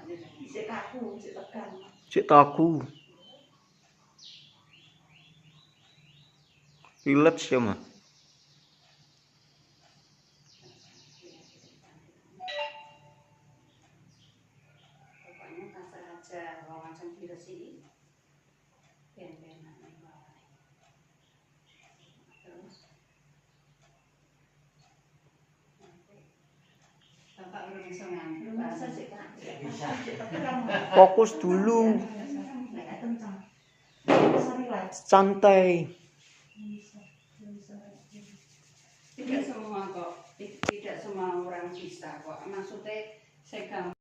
Cek kaku, cek tekan. Cek taku. Relax ya, Mas. Pokoknya kasar aja, kalau langsung diresiki. Ben-benan terus. Bapak belum bisa ngantuk. Bisa sih, Kak. Bisa. Fokus dulu. Santai. Tidak semua kok, tidak semua orang bisa kok. Maksudnya saya